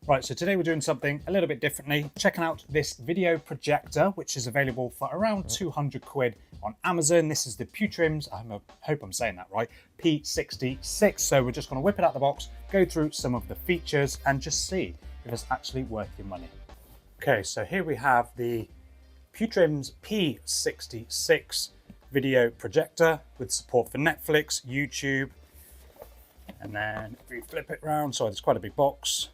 Right, so today we're doing something a little bit differently. Checking out this video projector, which is available for around 200 quid on Amazon. This is the PUTRIMS, I hope I'm saying that right, P66. So we're just gonna whip it out the box, go through some of the features and just see if it's actually worth your money. Okay, so here we have the PUTRIMS P66 video projector with support for Netflix, YouTube, and then if we flip it around, sorry, there's quite a big box.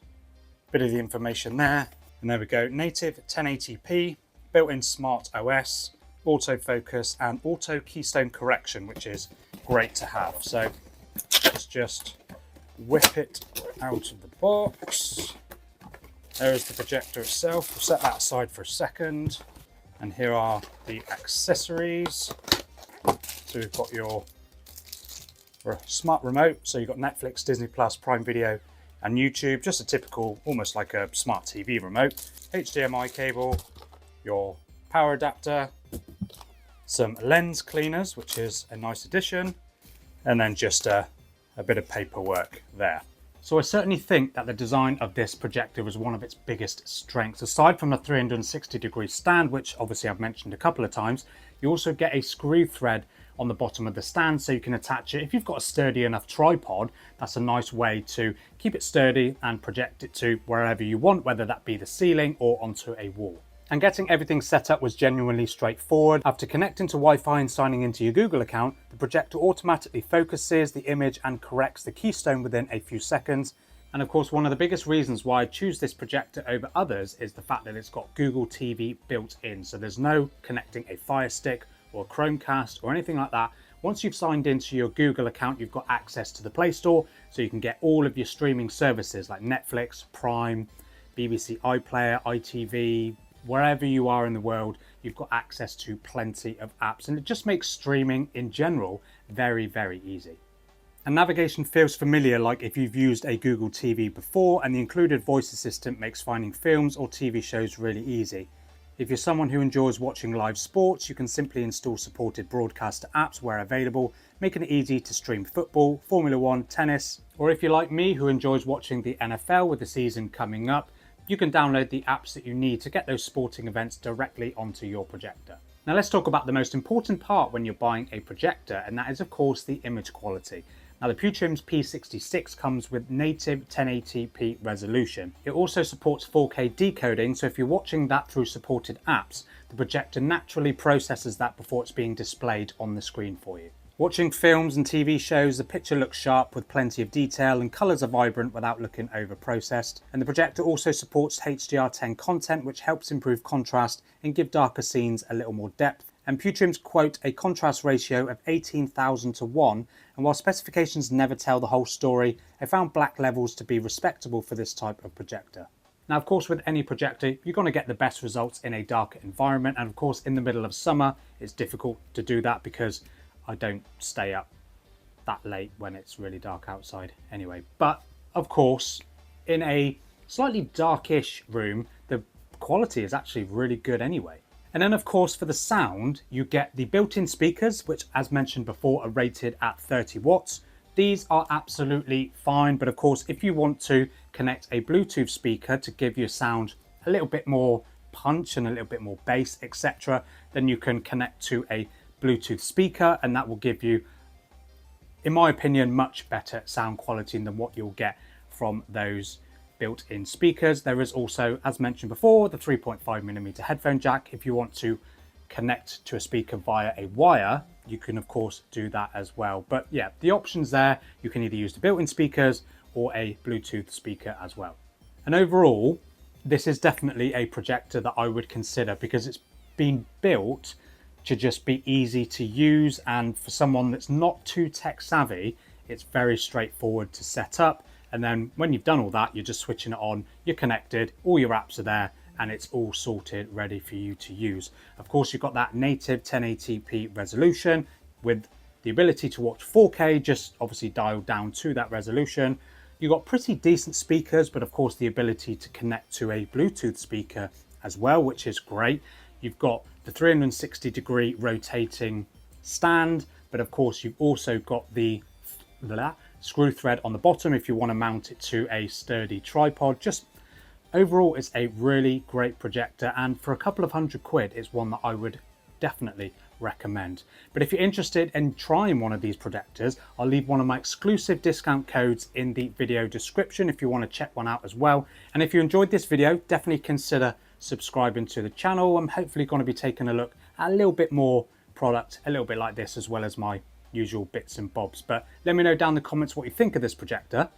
Bit of the information there, and there we go. Native 1080p, built-in smart OS, autofocus and auto keystone correction, which is great to have. So let's just whip it out of the box. There is the projector itself. We'll set that aside for a second. And here are the accessories. So we've got your smart remote. So you've got Netflix, Disney Plus, Prime Video, and YouTube, just a typical, almost like a smart TV remote. HDMI cable, your power adapter, some lens cleaners, which is a nice addition, and then just a bit of paperwork there. So I certainly think that the design of this projector was one of its biggest strengths. Aside from the 360-degree stand, which obviously I've mentioned a couple of times, you also get a screw thread on the bottom of the stand so you can attach it. If you've got a sturdy enough tripod, that's a nice way to keep it sturdy and project it to wherever you want, whether that be the ceiling or onto a wall. And getting everything set up was genuinely straightforward. After connecting to Wi-Fi and signing into your Google account, the projector automatically focuses the image and corrects the keystone within a few seconds. And of course, one of the biggest reasons why I choose this projector over others is the fact that it's got Google TV built in. So there's no connecting a Fire Stick or a Chromecast or anything like that. Once you've signed into your Google account, you've got access to the Play Store, so you can get all of your streaming services like Netflix, Prime, BBC iPlayer, ITV, wherever you are in the world, you've got access to plenty of apps, and it just makes streaming in general very, very easy. And navigation feels familiar, like if you've used a Google TV before, and the included voice assistant makes finding films or TV shows really easy. If you're someone who enjoys watching live sports, you can simply install supported broadcaster apps where available, making it easy to stream football, Formula 1, tennis, or if you're like me who enjoys watching the NFL with the season coming up, you can download the apps that you need to get those sporting events directly onto your projector. Now let's talk about the most important part when you're buying a projector, and that is of course the image quality. Now the PUTRIMS P66 comes with native 1080p resolution. It also supports 4K decoding, so if you're watching that through supported apps, the projector naturally processes that before it's being displayed on the screen for you. Watching films and TV shows, the picture looks sharp with plenty of detail and colours are vibrant without looking over-processed. And the projector also supports HDR10 content, which helps improve contrast and give darker scenes a little more depth. And PUTRIMS quote a contrast ratio of 18,000 to 1, and while specifications never tell the whole story, I found black levels to be respectable for this type of projector. Now of course with any projector, you're going to get the best results in a darker environment, and of course in the middle of summer, it's difficult to do that because I don't stay up that late when it's really dark outside anyway. But of course, in a slightly darkish room, the quality is actually really good anyway. And then of course for the sound, you get the built-in speakers, which as mentioned before are rated at 30 watts. These are absolutely fine, but of course if you want to connect a Bluetooth speaker to give your sound a little bit more punch and a little bit more bass, etc., then you can connect to a Bluetooth speaker, and that will give you, in my opinion, much better sound quality than what you'll get from those built-in speakers. There is also, as mentioned before, the 3.5mm headphone jack. If you want to connect to a speaker via a wire, you can of course do that as well. But yeah, the options there, you can either use the built-in speakers or a Bluetooth speaker as well. And overall, this is definitely a projector that I would consider because it's been built to just be easy to use, and for someone that's not too tech savvy, it's very straightforward to set up, and then when you've done all that, you're just switching it on, you're connected, all your apps are there, and it's all sorted, ready for you to use. Of course, you've got that native 1080p resolution with the ability to watch 4K, just obviously dialed down to that resolution. You've got pretty decent speakers, but of course the ability to connect to a Bluetooth speaker as well, which is great. You've got the 360-degree rotating stand, but of course you've also got the screw thread on the bottom if you want to mount it to a sturdy tripod. Just Overall, it's a really great projector, and for a couple of £100, it's one that I would definitely recommend. But if you're interested in trying one of these projectors, I'll leave one of my exclusive discount codes in the video description if you want to check one out as well. And if you enjoyed this video, definitely consider subscribing to the channel. I'm hopefully going to be taking a look at a little bit more product, a little bit like this, as well as my usual bits and bobs. But let me know down in the comments what you think of this projector,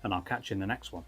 and I'll catch you in the next one.